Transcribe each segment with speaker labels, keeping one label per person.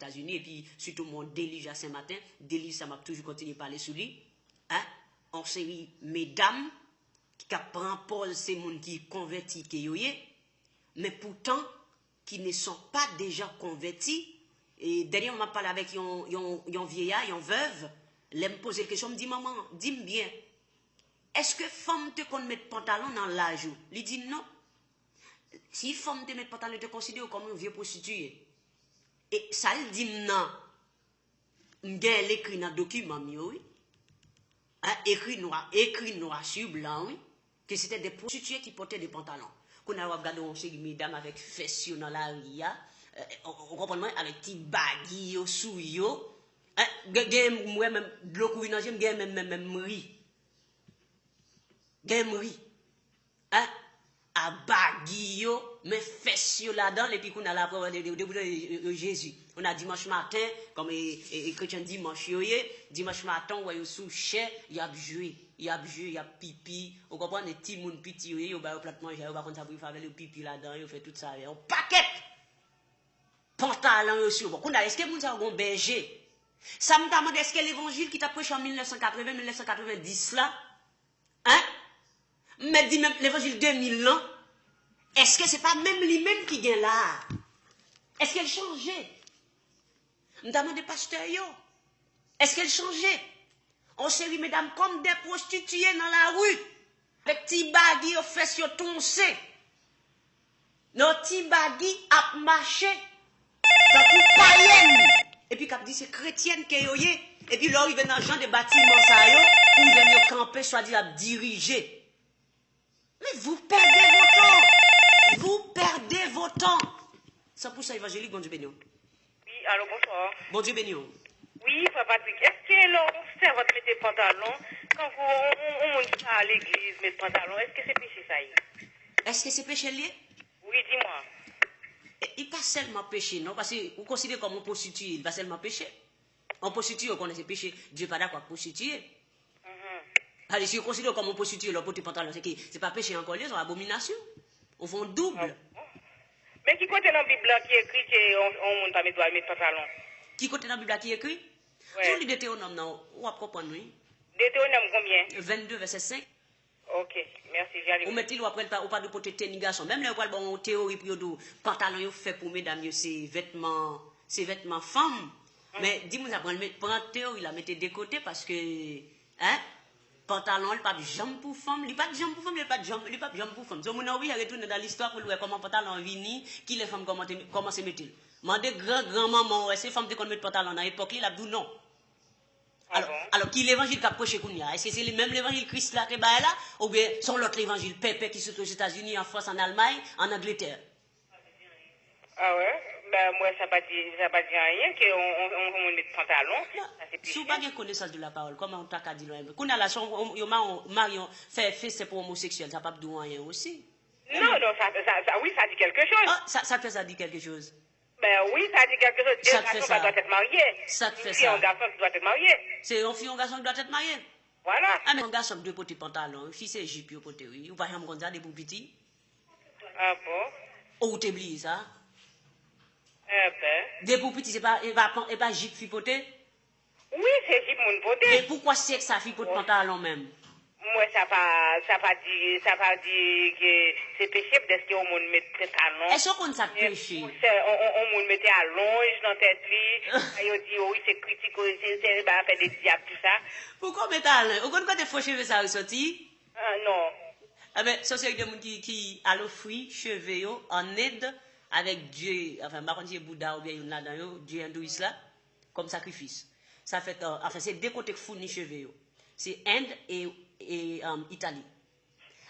Speaker 1: États-Unis, et puis surtout mon délige à Saint-Martin. Délige, ça m'a toujours continué à parler sur lui. Hein? En série, mesdames, qui prennent Paul, c'est monde qui converti, mais pourtant, qui ne sont pas déjà convertis. Et derrière, on m'a parlé avec un vieillard, une veuve. Elle me pose la question, me dit, maman, dis-moi bien, est-ce que femme te qu'on met pantalon dans l'âge? Il dit non. Si femme te met pantalon, te considère comme un vieux prostitué. Et ça, il dit non. Elle écrit dans le document, oui. Écrit noir sur blanc, oui. Que c'était des prostituées qui portaient des pantalons. Qu'on a regardé, on sait, mesdames avec fession dans la ria. On comprend avec des baggy sous yo. Moi même de l'eau couille dans j'aime même riz. Game riz. À baggy yo mais fession là-dedans et puis qu'on a la preuve de Jésus. On a dimanche matin comme les chrétiens dimanche dimanche matin ouais sous chè, il a joué, il a pipi. On comprend les petits moun petit yo ba plat manger, on va comme ça pour faire le pipi là-dedans, il fait tout ça, un paquet pantalon aussi. Bon, est-ce que moun ça un berger? Ça me demande est-ce que l'évangile qui t'a prêché en 1980-1990 là, mais dit même l'évangile 2000 ans, est-ce que c'est pas même lui-même qui gagne là? Est-ce qu'elle changeait? Me demande pasteur yo, est-ce qu'elle changeait? On s'est vu mesdames comme des prostituées dans la rue, avec petits baggy au fait sur toncé. Nos petits baggy a marché. Quand vous païenne, et puis quand dit c'est chrétienne qui est, et puis là il vient dans le genre de bâtiment ça yo, pour venir camper, soit dit à diriger. Mais vous perdez vos temps. Vous perdez vos temps. 100% évangélique, bon Dieu béni.
Speaker 2: Oui, allô, bonsoir.
Speaker 1: Bon Dieu béni.
Speaker 2: Oui, Frère Patrick, est-ce que l'on sert votre mettre pantalon quand on monte à l'église, mettre pantalon, est-ce que c'est péché ça y?
Speaker 1: Est-ce que c'est péché lié?
Speaker 2: Oui, dis-moi.
Speaker 1: Il n'est pas seulement péché, non? Parce que vous considérez comme un prostitué, il n'est pas seulement péché. Un prostitué, on connaît ce péché. Dieu n'est pas d'accord avec prostitué. Allez, si vous considérez comme un prostitué, le porter pantalon, c'est que c'est pas péché encore, c'est une abomination. On fait un double.
Speaker 2: Mais qui côté dans la Bible qui écrit qu'on monte à mettre pantalon?
Speaker 1: Qui côté dans la Bible qui écrit? Sur le Deutéronome, non, on va comprendre, oui.
Speaker 2: Deutéronome combien?
Speaker 1: 22, verset 5.
Speaker 2: Ok, merci, j'arrive.
Speaker 1: On met il après ou pas de porter tennis garçon. Même là, on parle bon théorie pour do pantalon yo fait pour mesdames, c'est vêtements femmes. Mais dis-moi ça prendre théorie la mettez de côté parce que pantalon il pas de jambe pour femme, il pas de jambe pour femme, il pas de jambe pour femme. So mon oui retourner dans l'histoire pour voir comment pantalon vini, qui les femmes comment se mettent-ils. Mandé grand-maman ces femmes qui mettre pantalon dans l'époque il a dit non. Alors, qui l'évangile qu'a prêché Kounia? Est-ce que c'est le même l'évangile Christ là, ou bien sont l'autre évangile Pépé qui sont aux États-Unis, en France, en Allemagne, en Angleterre?
Speaker 2: Ah ouais? Ben, moi, ça pas dit rien, qu'on met pantalon.
Speaker 1: Si vous n'avez pas connaissance de la parole, comment on t'a dit là? Qu'on a la chambre, Marion fait c'est pour homosexuel, ça n'a pas dit rien aussi?
Speaker 2: Non, oui, ça dit quelque chose.
Speaker 1: Ah, ça dit quelque chose.
Speaker 2: Ben oui, ça dit quelque chose.
Speaker 1: Ça fait ça.
Speaker 2: Doit être marié.
Speaker 1: Ça fait
Speaker 2: ça. C'est un garçon qui doit être marié.
Speaker 1: C'est un fille, un garçon qui doit être marié.
Speaker 2: Voilà.
Speaker 1: Ah, mais un garçon qui doit porter pantalon, fille c'est jupe, il porter, oui. Ou pas, il y a des petits.
Speaker 2: Ah bon?
Speaker 1: Ou t'oublies ça?
Speaker 2: Ah ben.
Speaker 1: Des petits, c'est pas jupe, fille porter?
Speaker 2: Oui, c'est jupe, mon porter.
Speaker 1: Et pourquoi c'est que ça fille porte pantalon même?
Speaker 2: Moi, ça pas dit que c'est péché parce qu'on monde met pantalon.
Speaker 1: Est-ce qu'on ça péché?
Speaker 2: On monde mettait à longe dans tête li. Yo dit oui, c'est critique, c'est bah faire des diables tout ça.
Speaker 1: Pourquoi mettre à longe? Ou quand des faux cheveux ça ressorti?
Speaker 2: Non.
Speaker 1: Ah ben, ça c'est des gens qui a l'offrir cheveux en aide avec Dieu, enfin par contre Bouddha ou bien là dans Dieu hindouiste là comme sacrifice. Ça fait enfin c'est deux côtés fournir cheveux. C'est Inde et Italie.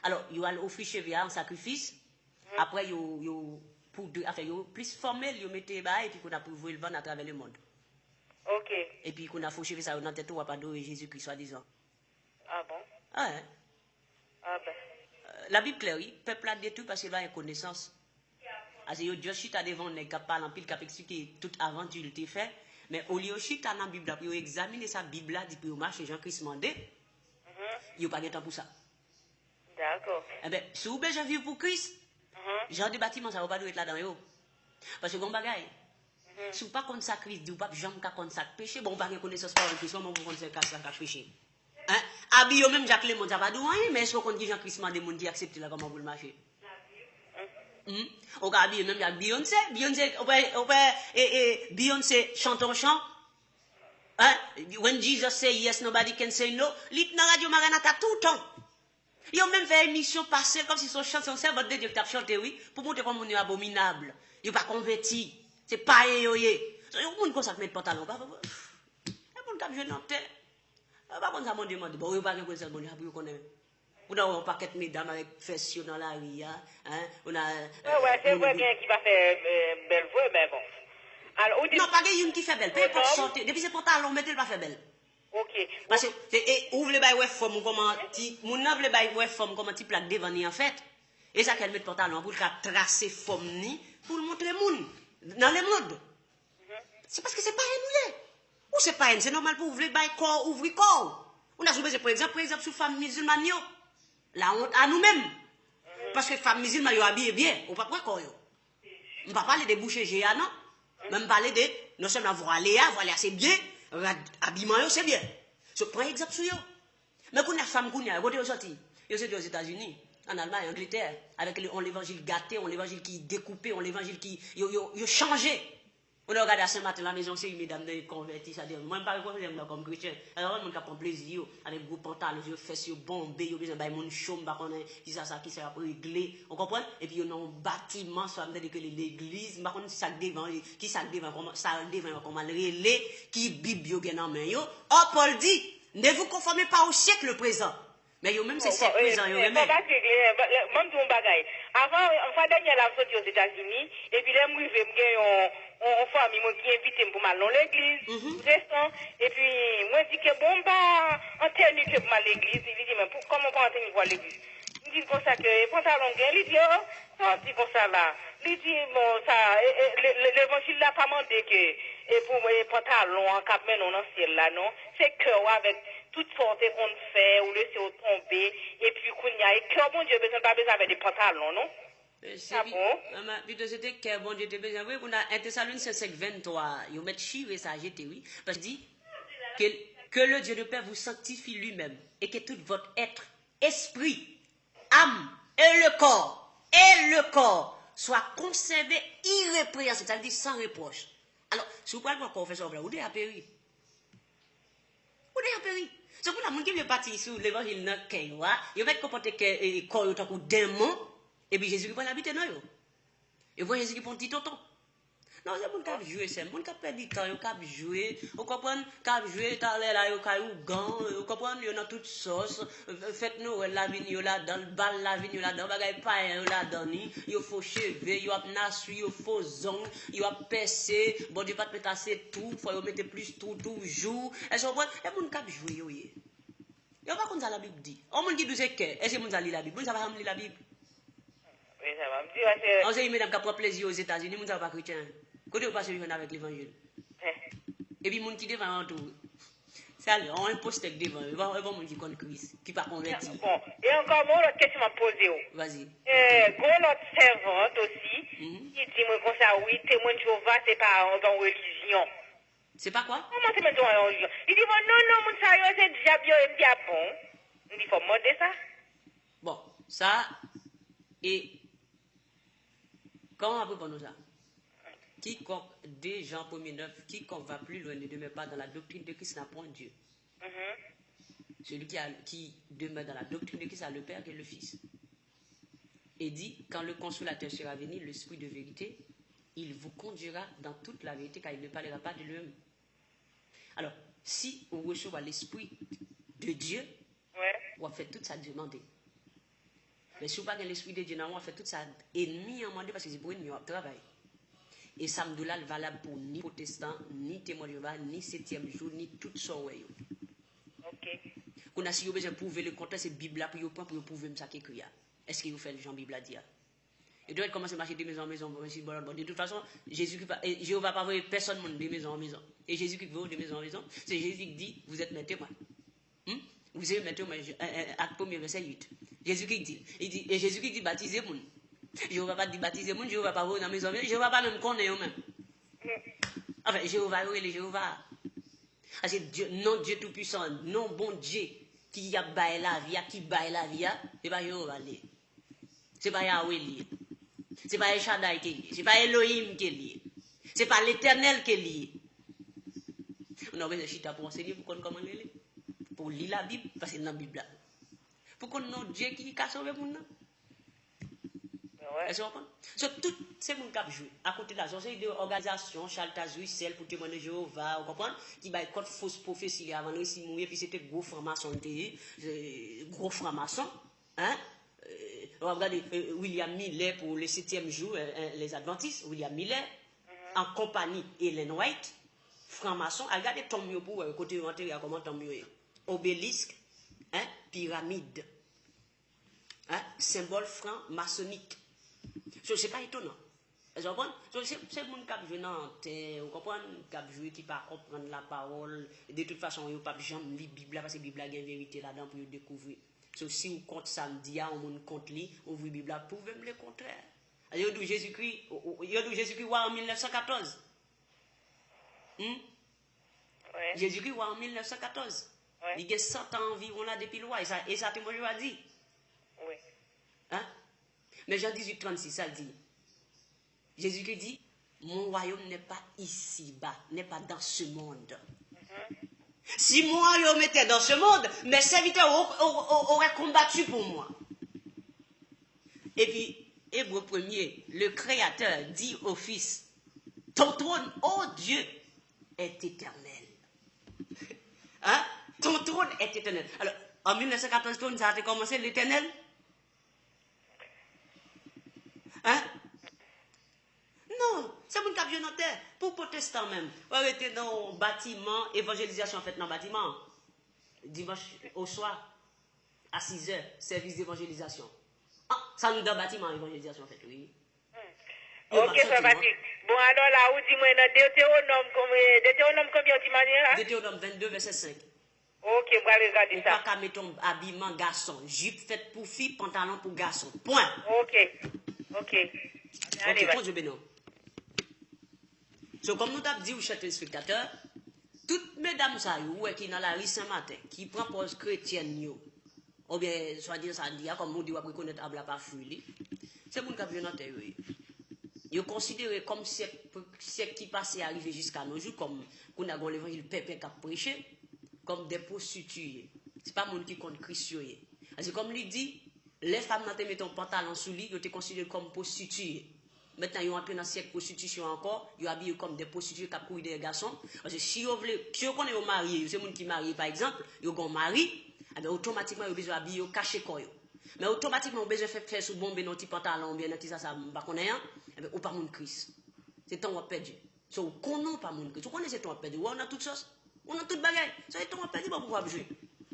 Speaker 1: Alors, il y a offrir cheveux en sacrifice. Après, pour plus formel, il mettez bas et puis qu'on a pour vous le vendre à travers le monde.
Speaker 2: Ok.
Speaker 1: Et puis qu'on a faux cheveux ça dans tête ou pas de Jésus-Christ soi-disant.
Speaker 2: Ah bon?
Speaker 1: Ah hein?
Speaker 2: Ah ben.
Speaker 1: La Bible claire, oui, peuple a détruit parce qu'il a une connaissance. Parce que Dieu chita devant les qui parlent en pile, qui expliqué toute aventure il fait. Mais au lieu de chita dans la Bible, pour examiner sa Bible là, pour marcher Jean-Christ mandé. Il n'y a pas de temps pour ça.
Speaker 2: D'accord.
Speaker 1: Eh bien, si vous avez vu pour Christ, genre de bâtiment, ça ne va pas être là-dedans. Parce que, bon bagaille, Si vous pas contre ça Christ, vous pas jamais contre ça péché, bon pas connaissance par Christ, on vous contre ça péché. Hein? Habillé même Jacques Lemon ça va dire rien, mais est-ce qu'on dit Jean Christ des monde qui accepte là comment vous le marcher? On va habiller même Beyoncé, Beyoncé chante un chant. Hein? When Jesus say yes, nobody can say no. Lit dans radio Maranatha tout le temps. Ils ont même fait une émission passée comme si son chanson servante de Dieu qui a chanté, oui, pour montrer comment on est abominable. Ils pas converti. C'est pas yoyé. Il y a des gens qui mettent pantalon. Il y a des gens qui jouent dans terre. Pas comme ça, mon demande. Bon, il n'y a pas de choses bon, vous connaissez. On a un paquet de mesdames avec fesses dans la rue. On a.
Speaker 2: Ouais, c'est vrai qu'il va faire belle voix, mais bon. Alors,
Speaker 1: non, pas une qui fait belle. Peu importe sortir. Depuis ce pantalon, mettez pas fait belle.
Speaker 2: Ok.
Speaker 1: Parce que, ouvre le bail web forme, comment, mon ouvre le bail web forme, comment tu plaques devant ni en fait. Et ça qu'elle met pantalon pour tracer forme ni, pour le montrer moun. Dans les modes. C'est parce que c'est pas un ou c'est pas un, c'est normal pour ouvrir le bail corps, ouvrir corps. On a souvent, par exemple, sur femme musulmane, la honte à nous-mêmes. Parce que femme musulmane, yo habillé bien, ou pas quoi corps yo. On va parler des bouchées géants, non? Même parler de, non seulement voiler assez bien, habillement c'est bien. Je prends exemple sur eux. Mais quand on a femme qu'on a, côté sorti, ils sont aux États-Unis, en Allemagne, en Angleterre, avec l'évangile gâté, on l'évangile qui découpé, on l'évangile qui yo changé. On a regardé à Saint-Martin la maison, c'est une mesdames de convertis, c'est-à-dire, moi, je ne parle pas comme chrétien. Alors, on prend plaisir, avec gros pantalons, les fesses bombées, ils ont besoin de mon chaume, qui sera réglé, on comprend? Et puis, on a un bâtiment, ça veut dire que l'église, ça devant, ça devant, comment le relais, qui bible, bien en main, oh, Paul dit, ne vous conformez pas au siècle présent. Mais yo même c'est 7 présent, yo même.
Speaker 2: Même ton bagay. Avant, fois dernière, la sorti aux États-Unis, et puis là, moi, je vais on famille qui invite pour mal dans l'église, et puis moi je dis que bon bah en tenue que pour mal l'église, il dit mais comment pas en tenue voir l'église? Il dit comme ça que pantalon gain, il dit oh, dit comme ça là. Il dit bon ça l'évangile n'a pas demandé que et pour moi pantalon en cap mais non dans ciel là non, c'est cœur avec toute sorte qu'on fait ou laisser tomber et puis qu'on y a et cœur bon Dieu besoin pas besoin avec des pantalons non.
Speaker 1: C'est bon. Plutôt c'était que bon Dieu te besoin. Oui, on a un Thessaloniciens 5:23. Ils mettent chiffre et ça j'étais oui. Parce qu'il dit que le Dieu de paix vous sanctifie lui-même et que tout votre être, esprit, âme et le corps soit conservé irrépréhensible. Ça veut dire sans reproche. Alors, si vous parlez de confession, vous devez périr. Vous devez périr. C'est pour la monde qui veut partir sur l'évangile dans le cœur. Il va être comporté que corps est un démon. Et puis Jésus qui prend l'habiter dans eux. Et vous Jésus qui prend petit tonton. Non, c'est mon cap jouer, c'est mon cap perdre du temps, cap jouer. Vous comprenez, cap jouer, t'as l'air là, vous gants, vous comprenez, il y a toutes sauces. Faites Noël la vigne là-dedans, bal la vigne là-dedans, bagay païen là-dedans, il faut cheveux, il faut nassu, il faut ongles, il faut percer, bon Dieu pas te mettre assez tout, il faut mettre plus tout, toujours. Est-ce que vous comprenez, et mon cap jouer, il n'y a pas comme ça la Bible dit. On me dit 12 que, est-ce que mon ça lit la Bible? Mon ça va lire la Bible?
Speaker 2: Oui, ça va me dire,
Speaker 1: on sait, mesdames, qui prend plaisir aux États-Unis, nous ne sommes pas chrétiens. Quand on passe avec l'évangile. Et puis, les gens qui devant tout. Ça, on a un poste devant. Il va y avoir des gens qui connaissent Christ, qui ne sont pas convertis.
Speaker 2: Bon, et encore une autre question à poser.
Speaker 1: Vas-y.
Speaker 2: Notre servante aussi, qui dit, moi, comme ça, oui, témoin de Jéhovah, c'est pas dans religion.
Speaker 1: C'est pas quoi?
Speaker 2: Comment c'est maintenant en religion? Il dit, non, mon ça, c'est déjà bien bon. Il dit, il faut modder ça.
Speaker 1: Bon, ça, et comment on peut prendre ça? Quiconque, 2 Jean 1:9, quiconque va plus loin ne demeure pas dans la doctrine de Christ n'a point Dieu. Celui qui demeure dans la doctrine de Christ a le Père et le Fils. Et dit, quand le consolateur sera venu, l'Esprit de vérité, il vous conduira dans toute la vérité car il ne parlera pas de lui-même. Alors, si on reçoit l'Esprit de Dieu, on va faire toute sa demande. Mais si on n'a pas l'Esprit de Dieu, on va faire toute sa ennemi en demande parce que c'est pour une travail. Et ça me est valable pour ni protestant, ni témoin de Jéhovah, ni 7e jour, ni tout ça. Ok. Quand on a si besoin de prouver le contraire, c'est la Bible là pour prouver ça qui est écrit. Est-ce que vous faites le Jean Bible à dire? Et doit commencer à marcher de maison en maison. De toute façon, Jéhovah pas voir personne de maison en maison. Et Jésus qui va de maison en maison, c'est Jésus qui dit, vous êtes mes témoins. Vous êtes mes témoins, acte 1er, verset 8. Jésus qui dit, et Jésus qui dit, baptisez-vous. Je ne vais pas dire baptiser, je ne vais pas voir dans la maison, je ne vais pas même connaître eux-mêmes. Enfin, Jéhovah, oui, les Jéhovah. Ah, c'est Dieu, non Dieu tout-puissant, non bon Dieu qui a baillé la vie, qui baille la vie, c'est pas Jéhovah. C'est pas Yahweh lié. C'est pas El Shaddai qui est lié. C'est pas Elohim qui est lié. C'est pas l'Éternel qui est lié. On a besoin de chita pour enseigner, pour qu'on comment lire. Pour lire la Bible, parce que c'est dans la Bible là. Pour qu'on ait Dieu qui a sauvé pour nous. Est-ce que vous comprenez? C'est tout, c'est mon cap joué. À côté de la zone, c'est une organisation, Chaltazoui, celle pour témoigner de Jéhovah, vous comprenez? Qui va être fausse prophétie avant nous, si mourir, puis c'était gros franc-maçon, gros franc-maçon, hein? On va regarder William Miller pour le 7e jour, les Adventistes, William Miller, en compagnie Ellen White, franc-maçon, regardez ton mieux pour côté rentré, comment ton mieux obélisque, hein, pyramide, hein, symbole franc-maçonnique. Ce n'est pas étonnant. Vous comprenez? C'est mon cap joué dans vous comprenez? Cap joué qui pas comprendre la parole. De toute façon, il n'y a pas de gens qui lisent la Bible parce que la Bible a une vérité là-dedans pour découvrir. Si vous comptez samedi, on compte lui, on ouvre la Bible, vous pouvez me le contraire. Il y a Jésus-Christ, en 1914. Jésus-Christ en 1914. Il y a 100 ans environ là depuis le roi. Et ça, tout le monde a dit.
Speaker 2: Oui.
Speaker 1: Hein? Mais Jean 18, 36, ça dit. Jésus-Christ dit, mon royaume n'est pas ici-bas, n'est pas dans ce monde. Si mon royaume était dans ce monde, mes serviteurs auraient combattu pour moi. Et puis, Hébreu 1er, le Créateur dit au Fils, ton trône, ô Dieu, est éternel. Hein? Ton trône est éternel. Alors, en 1914, ça a commencé l'éternel. Hein? Non, c'est pour une cap terre. Pour protestants même. On était dans un bâtiment, évangélisation faite dans le bâtiment. Dimanche au soir, à 6h, service d'évangélisation. Ah, ça nous donne bâtiment, évangélisation faite, oui.
Speaker 2: Ok, ça va dire. Bon, alors là, où dis-moi, Deutéronome combien tu m'as dit là?
Speaker 1: Deutéronome 22, verset 5.
Speaker 2: Ok, on va regarder ça.
Speaker 1: On pas mettre ton habillement garçon. Jupe faite pour fille, pantalon pour garçon. Point.
Speaker 2: Ok,
Speaker 1: ok, Dieu bénisse. So, comme nous t'avons dit, chers téléspectateurs, toutes mesdames qui dans la rue Saint-Martin, qui prend pose chrétienne, ou bien, soit dire ça dit, comme on dit, on va reconnaître à pas fouille, c'est mon cap dans terre. Ils considéré comme ce qui passait arrivé jusqu'à nos jours, comme qu'on a l'évangile Pépé qui a prêché, comme des prostituées. Ce n'est pas monde qui compte Christ. C'est comme lui dit, les femmes qui mettent un pantalon sous lui, ils étaient considérées comme prostituées. Maintenant, ils ont entré dans cette prostitution encore, ils sont habillés comme des prostituées qui ont couru des garçons. Parce que si vous connaissez un marié, c'est un monde qui est marié par exemple, ils ont un mari, automatiquement, ils ont besoin d'habiller, cacher quoi. Mais automatiquement, ils ont besoin de faire sous bombe, dans petit pantalon, bien dans ça, pas qu'on est, ou pas mon Christ. C'est temps où on perdu. So, vous connaissez pas mon Christ. Vous connaissez temps où on perdu. On a toutes choses. On a toutes bagailles. C'est temps où on perdu, pourquoi jouer.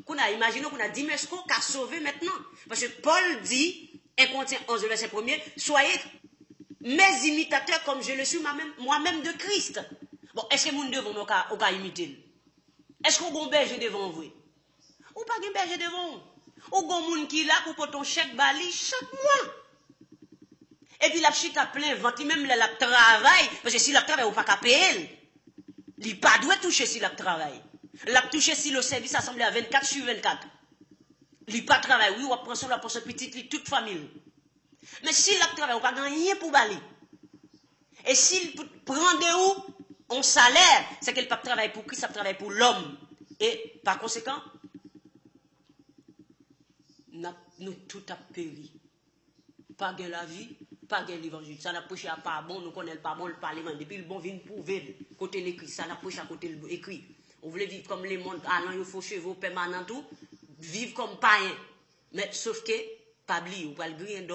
Speaker 1: Qu'on a imaginé qu'on a dit Mesco qui a sauvé maintenant. Parce que Paul dit, 1 Corinthiens 11, verset 1er, soyez mes imitateurs comme je le suis moi-même de Christ. Bon, est-ce que nous devons imiter? Est-ce qu'on a un berger devant vous? Ou pas un berger devant vous? Ou un monde qui est là pour ton chèque bali chaque mois? Et puis la chute a plein ventre, même la travail, parce que si la travail, on ne peut pas payer. Il ne pas doit toucher si la travail. La toucher si le service assemblé à 24 sur 24. Il ne pas travail, oui, on prend son pour sa petite, toute famille. Mais si la travail, on ne peut pas gagner pour bali. Et s'il prend de où on salaire, c'est qu'elle ne peut pas travailler pour qui, ça travaille pour l'homme. Et par conséquent, nous tout a péri. Pas de la vie, pas de l'évangile. Ça n'a prêché à pas bon, nous connaissons pas bon le parlement. Depuis le bon vient prouver côté l'écrit, ça n'a prêché à côté l'écrit. On voulait vivre comme les mondes, allant, il faut chevaux permanents, tout, vivre comme païen. Mais sauf que, pas oublier, ou pas le griller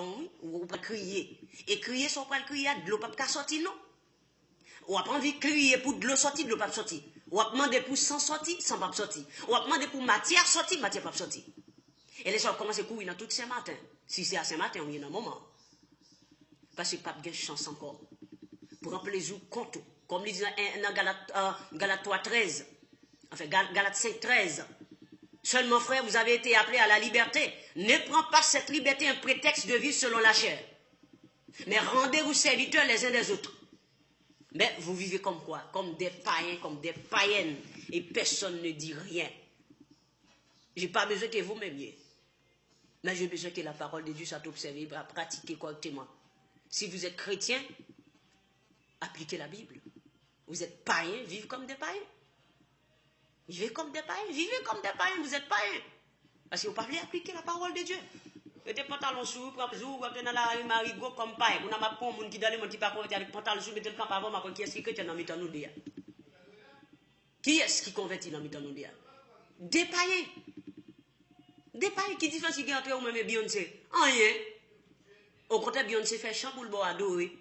Speaker 1: ou pas crier. Et crier, sans pas le crier, de l'eau pas sortir, non. Ou pas envie de crier pour de l'eau sortir, de l'eau pas sortir. Ou pas demander pour sans sortir, sans pas sortir. Ou pas demander pour matière sortir, matière pas sortir. Et les gens commencent à courir dans tout Saint-Martin. Si c'est à Saint-Martin, on y est dans un moment. Parce que pas de chance encore. Pour remplir les jours compte. Comme il dit dans Galate 3, 13. Enfin, Galate 5, 13. Seulement, frère, vous avez été appelés à la liberté. Ne prends pas cette liberté un prétexte de vivre selon la chair. Mais rendez-vous serviteurs les uns des autres. Mais vous vivez comme quoi? Comme des païens, comme des païennes. Et personne ne dit rien. Je n'ai pas besoin que vous m'aimiez. Mais j'ai besoin que la parole de Dieu soit observée, pratiquée correctement. Si vous êtes chrétien, appliquez la Bible. Vous êtes païen, vivez comme des païens. Vivez comme des païens, vivez comme des païens, vous êtes païens. Parce que vous parlez appliquer la parole de Dieu. Mettez pantalon sous, vous êtes dans la rue Marigot comme païen. Vous n'avez pas un monde qui dans le monde qui pas avec pantalon sous, mettez le camp avant, ma qui est-ce qui est dans le temps nous dire? Qui est-ce qui convertit dans le temps nous dire? Des païens. Des païens qui différencient qui entre vous-même et Beyoncé. Rien. Au contraire, Beyoncé fait chant pour le bon adorer.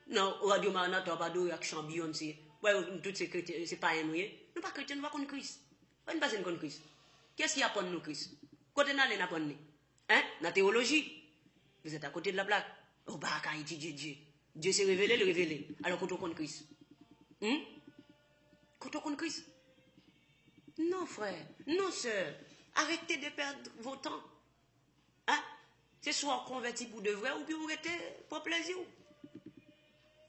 Speaker 1: Non, au Radio Maranatha, on va adorer avec chant Beyoncé. Ouais, toutes ces chrétiens, c'est païens, nous, nous pas chrétiens, nous pas connaître Christ. On ne pas connaître Christ. Qu'est-ce qui apprend nous Christ? Côté n'a rien apprendre. Hein? La théologie. Vous êtes à côté de la blague. Oh, bah, quand il dit Dieu. Dieu s'est révélé, le révélé. Alors, quand on connaît Christ. Quand on connaît Christ. Non, frère. Non, sœur. Arrêtez de perdre vos temps. Hein? C'est soit converti pour de vrai ou bien vous arrêtez pour plaisir.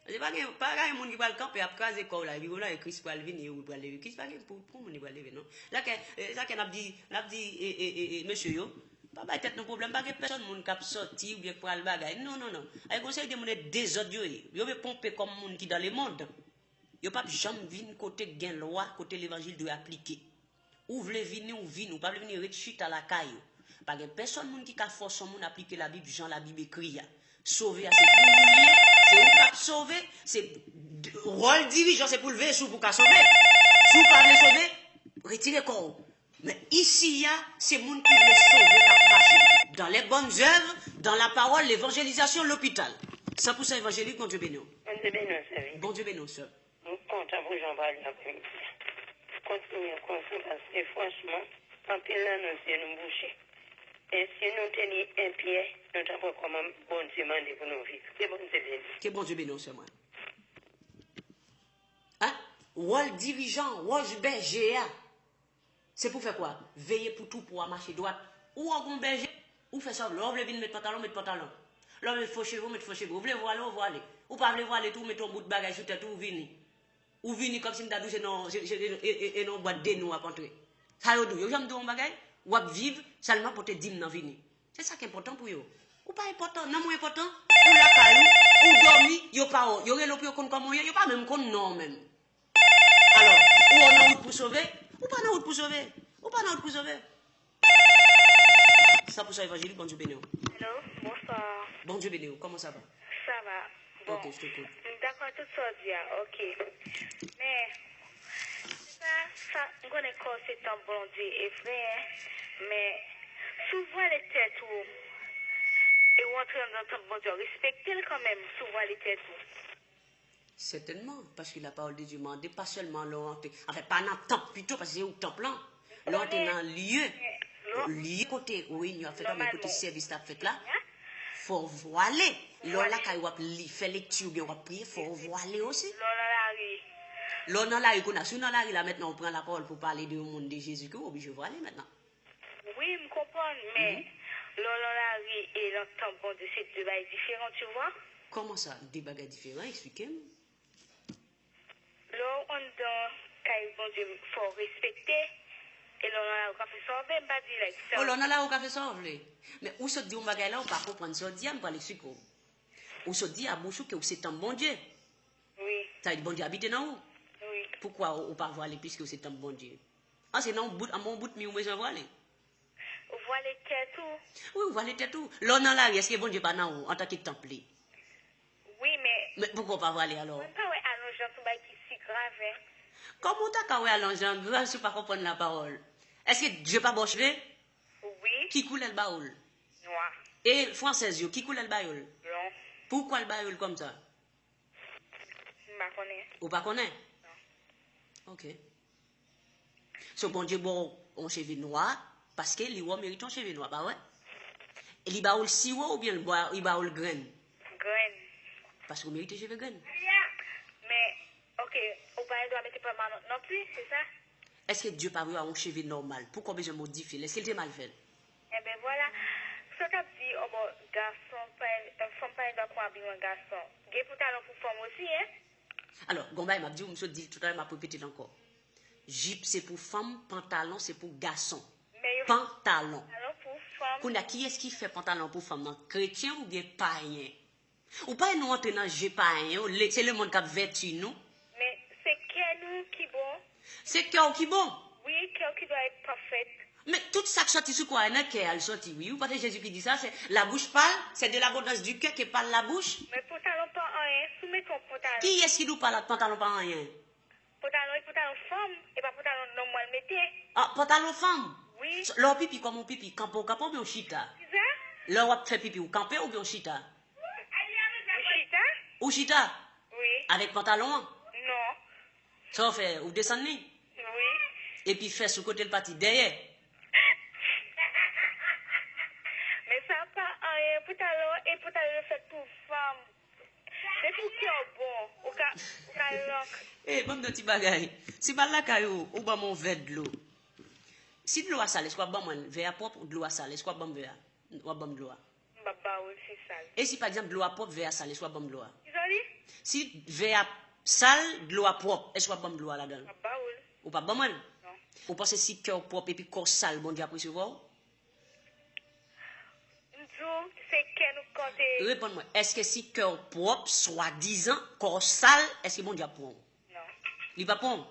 Speaker 1: C'est pas un monde qui va le camper après les écoles là, et puis là, Christ va venir ou va lever. Christ va venir pour mon va lever, non? Là, qu'on a dit, monsieur, yo, pas peut-être un problème, pas que personne monde qui sorti ou bien pour le bagage. Non, non, non. Avec conseil de monde désordre, yo veut pomper comme monde qui dans le monde. Yo pas jamais venir côté gain loi, côté l'évangile doit appliquer. Ou voulez venir ou venir, ou pas venir rechute à la caille. Pas que personne monde qui a force son monde appliquer la Bible, Jean la Bible écrit. Sauver, c'est pour vous lier, c'est vous qui sauver, c'est rôle dirigeant, c'est pour lever sous pour qu'à sauver. Si vous pas sauver, retirez corps. Mais ici, c'est le monde qui veut sauver qui marcher. Dans les bonnes œuvres, dans la parole, l'évangélisation, l'hôpital. 100% évangélique, bon Dieu béni.
Speaker 2: Bon Dieu béni, c'est
Speaker 1: Bon Dieu béni, sœur.
Speaker 2: Nous comptons pour Jean-Paul après-midi. Continuez comme ça parce que franchement, en pile là, nous sommes bouchés. Et si nous tenions un pied, nous avons comme un bon Dieu mandé pour nous vivre. Que bon Dieu béni.
Speaker 1: Que bon Dieu béni, c'est moi. Hein? Rôle dirigeant, rôle berger, c'est pour faire quoi? Veiller pour tout, pour marcher droite. Ou en berger, ou fait ça, l'homme veut venir mettre pantalon, mettre pantalon. L'homme veut faucher vous, mettre faucher vous. Vous voulez voir aller, vous voulez aller. Ou pas voulez voir aller tout, mettre un bout de bagage sur tête, ou venir. Ou venir comme si nous avons et non boîte de nous à contrer. Ça y est, vous avez dit un bagage, ou à vivre seulement pour te dire non venir. C'est ça qui est important pour vous. Ou pas important, non moins important, ou la caillou, ou dormir, yo pas, yo relopé comme yo pas même comme non même. Alors, ou on a route pour sauver, ou pas en route pour sauver, ou pas en route pour sauver. Ça pour ça évangélique, bon Dieu béni.
Speaker 2: Hello, bonsoir.
Speaker 1: Bon Dieu béni, comment ça va?
Speaker 2: Ça va. Bon.
Speaker 1: Ok, je t'écoute.
Speaker 2: D'accord, tout ça dit, ok. Mais, ça, on connaît quoi c'est un bon Dieu et vrai, mais souvent les têtes ou et rentrer dans ton bon Dieu, respectez-le quand même, souvent les têtes ou.
Speaker 1: Certainement, parce que la parole de Dieu m'a dit pas seulement l'orienter, enfin pas dans le temple plutôt, parce que c'est au temple là, l'orienter dans le lieu côté réunion a fait là, mais côté service a fait là, faut voiler. Là quand il fait lecture bien on va prier, faut voiler aussi. Là dans la rue qu'on a sur dans la rue là maintenant on prend la parole pour parler du monde de Jésus qui obligé de voiler maintenant.
Speaker 2: Oui, je comprends, mais là la rue et le temple bon Dieu c'est deux bagages différents, tu vois?
Speaker 1: Comment ça, des bagages différents, expliquez-moi.
Speaker 2: Là on dans quand bon Dieu faut respecter. Et là, on a fait sauver, pas dire like ça.
Speaker 1: Oh, là, on a là, on a fait sauver. Mais où se dit, on va là, on va pas comprendre ça, on va aller sur quoi. Où se dit à Bouchou que c'est un bon Dieu.
Speaker 2: Oui.
Speaker 1: Ça veut dire bon Dieu habite dans où?
Speaker 2: Oui.
Speaker 1: Pourquoi on ne pas voir aller puisque c'est un bon Dieu? Ah, c'est non, à mon bout de mi, on besoin de voir aller.
Speaker 2: On voit les têtes tout.
Speaker 1: Oui, on voit les têtes tout. Là, on a là, est-ce que bon Dieu pas dans où, en tant que temple?
Speaker 2: Oui, mais.
Speaker 1: Mais pourquoi pas voir aller alors?
Speaker 2: On ne peut pas allonger tout qui est si grave.
Speaker 1: Comment t'as qu'à allonger, grave si pas comprendre la parole? Est-ce que Dieu pas bon cheveux?
Speaker 2: Oui.
Speaker 1: Qui coule le baoul?
Speaker 2: Noir.
Speaker 1: Et française, qui coule le baoul?
Speaker 2: Blanc.
Speaker 1: Pourquoi le baoul comme ça?
Speaker 2: Je ne connais pas.
Speaker 1: Ou pas connaît? Non. Ok. So bon Dieu bon on cheveux noir parce que les rois méritent un cheveux noir, pas ouais? Et les baoul si ou bien les baoul graine?
Speaker 2: Graine.
Speaker 1: Parce qu'on mérite cheveux graine.
Speaker 2: Mais, ok, on va doit mettre pas mal non plus, c'est ça?
Speaker 1: Est-ce que Dieu pas vu un cheveu normal? Pourquoi besoin modifier? Est-ce qu'il était mal fait?
Speaker 2: Eh bien voilà. Ce qu'a dit, oh bon, garçon, femme pas doit prendre un garçon. Il y a pour talent pour femme aussi, hein?
Speaker 1: Alors, Gomba, il m'a dit, monsieur dit tout à l'heure, m'a répété encore. Jupe, c'est pour femme, pantalon, c'est pour garçon. Pantalon.
Speaker 2: Pour femme.
Speaker 1: Qui est-ce qui fait pantalon pour femme? Non? Chrétien ou bien païen? Ou pas nous entrer dans le païen, c'est le monde qui a vêtu nous.
Speaker 2: Mais c'est quel qui bon?
Speaker 1: C'est cœur qui bon.
Speaker 2: Oui, quel qui doit être parfait.
Speaker 1: Mais tout ça qui sortit sur quoi? Il y a cœur qui sortit, oui. Ou pas Jésus qui dit ça, c'est la bouche parle, c'est de l'abondance du cœur qui parle la bouche.
Speaker 2: Mais pantalon pas rien, soumets ton pantalon.
Speaker 1: Qui est-ce qui nous parle de pantalon pas rien?
Speaker 2: Pantalon et pantalon femme, et pas pantalon normal mettez.
Speaker 1: Ah, pantalon femme?
Speaker 2: Oui.
Speaker 1: Leur pipi comme mon pipi, campo ou bien chita?
Speaker 2: C'est ça?
Speaker 1: Leur fait pipi ou camper ou bien chita?
Speaker 2: Chita?
Speaker 1: Ou chita?
Speaker 2: Oui.
Speaker 1: Avec pantalon?
Speaker 2: Non.
Speaker 1: Ça fait, ou descendre?
Speaker 2: Oui.
Speaker 1: Et puis fait sous côté le parti derrière.
Speaker 2: Mais ça pas rien, pantalon et pantalon fait pour femme. C'est pour qui est bon, au cas
Speaker 1: Eh, bon petit bagay. Si pas là caillou ou ba mon verre de l'eau. Si de l'eau a salé, soit bon mon verre propre ou de l'eau a salé, soit bon verre. Ou bon de l'eau.
Speaker 2: Baba oui, c'est sale.
Speaker 1: Et si par exemple de l'eau a propre, verre salé, soit bon de l'eau.
Speaker 2: Isoli?
Speaker 1: Si verre sale, de l'eau a propre, et soit bon de l'eau là-dedans.
Speaker 2: Baba oui.
Speaker 1: Ou pas bon mon?
Speaker 2: Non.
Speaker 1: Ou pensez si cœur propre et puis corps sale, bon Dieu apprécie voir?
Speaker 2: C'est quel nous comptez?
Speaker 1: Réponds-moi, est-ce que si cœur propre, soi-disant, corps sale, est-ce que bon Dieu prend?
Speaker 2: Non.
Speaker 1: Il va prendre?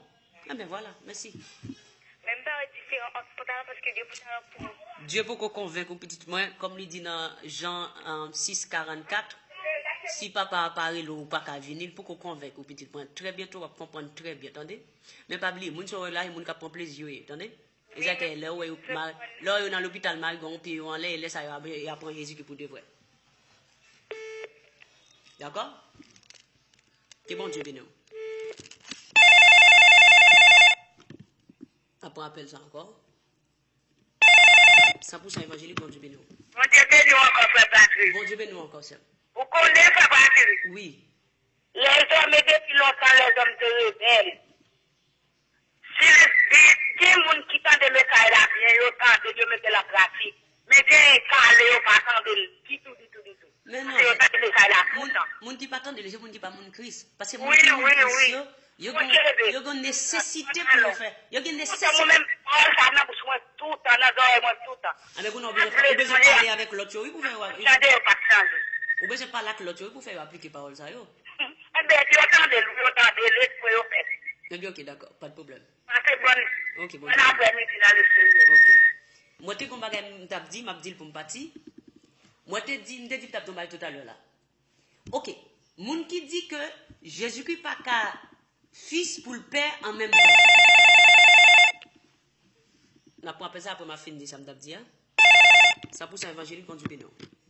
Speaker 1: Ah ben voilà, merci.
Speaker 2: Même pas différent entre pantalon parce que Dieu pantalon pour.
Speaker 1: Dieu peut qu'on convainque petit moins, comme il dit dans Jean 6,44, si papa apparaît ou pas qu'à venir, pour qu'on convainque au petit point. Très bientôt, on va comprendre très bien, attendez? Mais pas oublier, les gens sont là, les gens qui prennent plaisir, attendez? Et ça, là où est dans l'hôpital, Marigon, puis on laisse ça, il apprend Jésus qui pour de vrai. D'accord? Que bon Dieu béni. Après, appelle ça encore. 100% évangélique, bon Dieu béni.
Speaker 2: Bon Dieu béni encore, frère Patrick.
Speaker 1: Bon Dieu béni encore, c'est.
Speaker 2: Vous connaissez, frère Patrick?
Speaker 1: Oui.
Speaker 2: Les hommes, depuis longtemps, les hommes se rebellent. Si les gens qui tendent de me caler la bien, ils tentent de mettre la pratique. Mais des calés, ils pas tendent du tout.
Speaker 1: Mais non.
Speaker 2: Ils tentent de me caler la
Speaker 1: Moun
Speaker 2: pourtant.
Speaker 1: qui pas tant de les gens, moun qui pas moun Christ. Parce que
Speaker 2: Oui.
Speaker 1: il y a une nécessité pour le faire. Il y a une nécessité.
Speaker 2: Moi-même, ça n'a pas tout le temps, tout le temps.
Speaker 1: Avec vous, on besoin de parler avec l'autre, oui, pour faire. Ou bien c'est pas là que l'autre, oui, pour faire appliquer parole ça, yo.
Speaker 2: Eh bien, tu entends de lui, pour le faire.
Speaker 1: Ok, d'accord, pas de problème.
Speaker 2: C'est bon.
Speaker 1: Ok, bon.
Speaker 2: On a permis d'aller se
Speaker 1: Ok. Moi, tu comme bagay m't'a dit pour me partir. Moi, t'ai dit t'as tombé tout à l'heure là. Ok. Moun qui dit que Jésus-Christ pas qu'à fils pour le père en même temps. N'a pas appelé ça après ma fin de ça m't'a dit hein. Ça pour ça évangélique bon Dieu béni.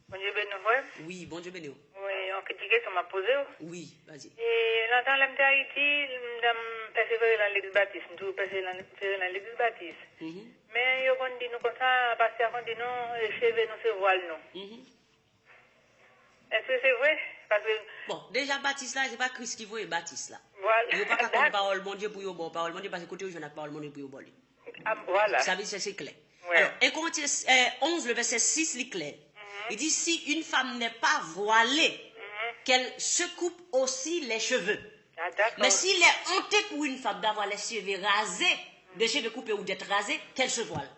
Speaker 2: Bon Dieu béni, frère.
Speaker 1: Oui, bon Dieu béni.
Speaker 2: Oui, on critique ça m'a posé.
Speaker 1: Oui, vas-y.
Speaker 2: Et l'entend l'MT Haïti, m'dame persévérer dans l'église baptiste, nous persévérer dans l'église baptiste. Mais yo kon dit nous comme ça, pasteur kon dit non, cheveux nous se voile nous. Est-ce que c'est vrai? Parce que
Speaker 1: bon, déjà Baptiste là, c'est pas Christ qui voit Baptiste là.
Speaker 2: voilà.
Speaker 1: Il n'y a pas qu'à comprendre parole bon Dieu pour y bon parole bon Dieu parce que côté je n'ai pas parole bon Dieu pour y bon.
Speaker 2: Voilà.
Speaker 1: Ça veut dire c'est clair.
Speaker 2: Ouais.
Speaker 1: Alors, et Corinthiens 11 le verset 6 il est clair. Il dit si une femme n'est pas voilée, qu'elle se coupe aussi les cheveux. Mais s'il est honté pour une femme d'avoir les cheveux rasés, des cheveux coupés ou d'être rasés, qu'elle se voile.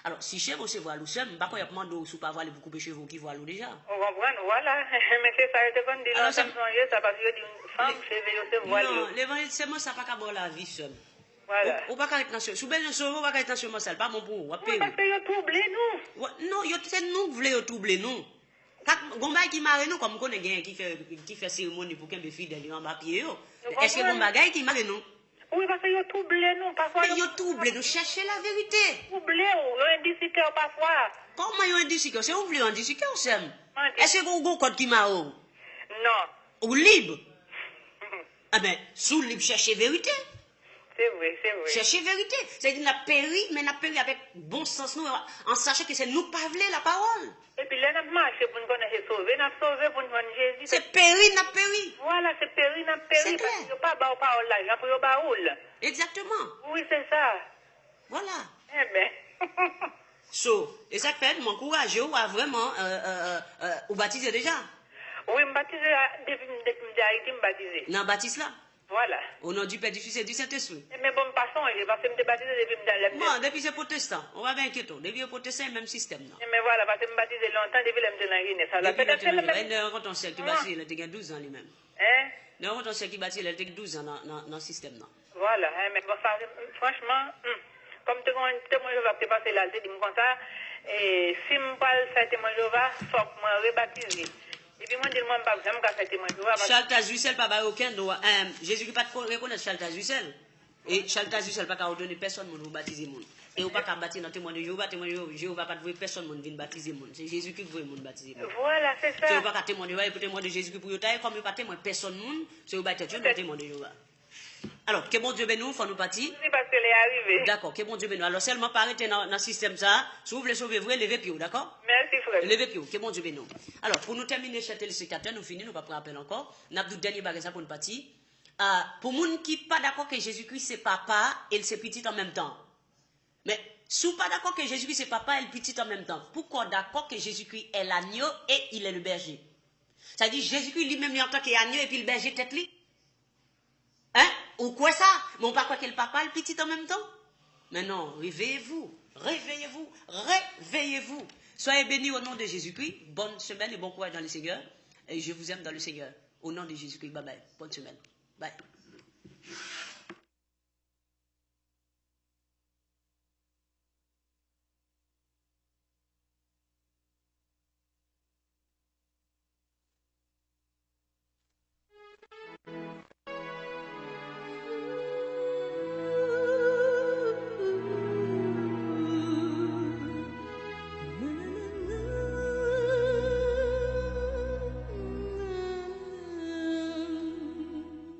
Speaker 1: Alors, si cheveux se voile ou seul, je ne sais pas comment on ne pas voiler pour couper cheveux qui voilent déjà.
Speaker 2: On comprend, voilà. Mais c'est ça, c'est qu'on dit là, ça parce que une femme, cheveux se voile.
Speaker 1: Non, l'évangile, c'est moi, ça n'a pas qu'à boire la vie seule.
Speaker 2: Voilà.
Speaker 1: Ou pas qu'à être dans ce. Sous belle on va pas être dans ce morceau, pas mon pour.
Speaker 2: Parce que yo troublé nous.
Speaker 1: Non, c'est nous voulons troubler nous. Gomba qui marre nous comme qu'on est qui fait cérémonie pour qu'un fidèle en bas pied. Est-ce que Gomba qui marre nous?
Speaker 2: Oui, parce que yo troublé nous parfois.
Speaker 1: Yo troublé nous chercher la vérité.
Speaker 2: Troublé ou indiscipliné parfois.
Speaker 1: Comment yo indiscipliné? C'est oublié indiscipliné ou c'est? Est-ce que vous code qui marre?
Speaker 2: Non.
Speaker 1: Ou libre? Ah ben, sous libre chercher vérité.
Speaker 2: C'est vrai, c'est vrai.
Speaker 1: Chercher vérité. C'est-à-dire, n'a péri, mais n'a péri avec bon sens, nous, en sachant que c'est nous pas voulu la parole.
Speaker 2: Et puis là, nous marchons pour nous connaître sauver, nous sauver pour nous connaître Jésus.
Speaker 1: C'est péri, n'a péri.
Speaker 2: Voilà, c'est péri, n'a péri.
Speaker 1: C'est clair.
Speaker 2: Parce qu'il n'y a pas de parole là, il y a pas de parole.
Speaker 1: Exactement.
Speaker 2: Oui, c'est ça.
Speaker 1: Voilà.
Speaker 2: Eh bien.
Speaker 1: So, et ça fait m'encourager ou à vraiment, ou baptiser déjà.
Speaker 2: Oui, me baptisé depuis d'Haïti, me baptisé.
Speaker 1: Dans baptiste là?
Speaker 2: Voilà.
Speaker 1: Au nom du Père, du Fils et du Saint-Esprit.
Speaker 2: Mais bon, passons, parce que je me baptisé depuis dans
Speaker 1: Bon, depuis c'est protestant, on va bien inquiéter. Depuis les protestants, le même système. Non?
Speaker 2: Mais voilà, parce que je me baptisé longtemps depuis le dans la Guinée. Ça
Speaker 1: Depuis
Speaker 2: peut-être le même.
Speaker 1: le quand on sait qui bâtit, il a 12 ans lui-même.
Speaker 2: Hein?
Speaker 1: Non, quand on sait qui bâtit, il a 12 ans dans le système. Non?
Speaker 2: Voilà, hein, mais bon, ça, franchement, comme témoin Jéhovah, tu passer là, tu dis comme ça, et si je parle de témoin Jéhovah, il faut que je rebaptise. Et puis moi, je dis, moi, je ne peux pas faire témoin Jéhovah.
Speaker 1: Charles Tazussel, pas aucun droit. Jésus-Christ pas reconnaître Charles Tazussel. Et Charles Tazussel pas ordonner personne pour baptiser le monde. Et on pas baptiser dans témoin de Jéhovah, Jéhovah pas de personne pour venir baptiser le monde. C'est Jésus qui veut le baptiser le monde.
Speaker 2: Voilà, c'est ça.
Speaker 1: Si on pas témoin de Jéhovah, pour témoin de Jésus pour tailler comme pas témoin personne monde, c'est au baptême dans témoin de Jéhovah. Alors, que bon Dieu bénisse nous, faut nous partir.
Speaker 2: Oui, parce qu'elle est arrivée.
Speaker 1: D'accord, que bon Dieu bénisse nous. Alors, seulement pas arrêter dans le système ça. Si vous voulez sauver, vous levez pied, d'accord?
Speaker 2: Merci, frère.
Speaker 1: Levez pied, que bon Dieu bénisse nous. Alors, pour nous terminer, chers téléspectateurs, nous finissons, nous pas prendre appel encore. Nous avons le dernier bagage pour nous partir. Pour les gens qui ne sont pas d'accord que Jésus-Christ c'est papa et c'est petit en même temps. Mais si vous n'êtes pas d'accord que Jésus-Christ c'est papa et le petit en même temps, pourquoi d'accord que Jésus-Christ est l'agneau et il est le berger? Ça veut dire Jésus-Christ lui-même en tant qu'agneau et puis le berger tête lui? Hein? Ou quoi ça? Mais on ne pas quoi que le papa et le petit en même temps? Mais non, réveillez-vous, réveillez-vous, réveillez-vous. Soyez bénis au nom de Jésus-Christ. Bonne semaine et bon courage dans le Seigneur. Et je vous aime dans le Seigneur. Au nom de Jésus-Christ. Bye bye. Bonne semaine. Bye.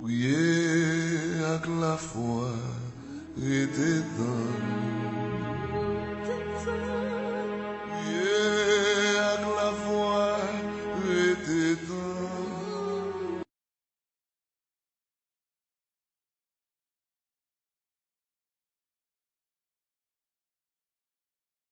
Speaker 3: Priez avec la foi, restez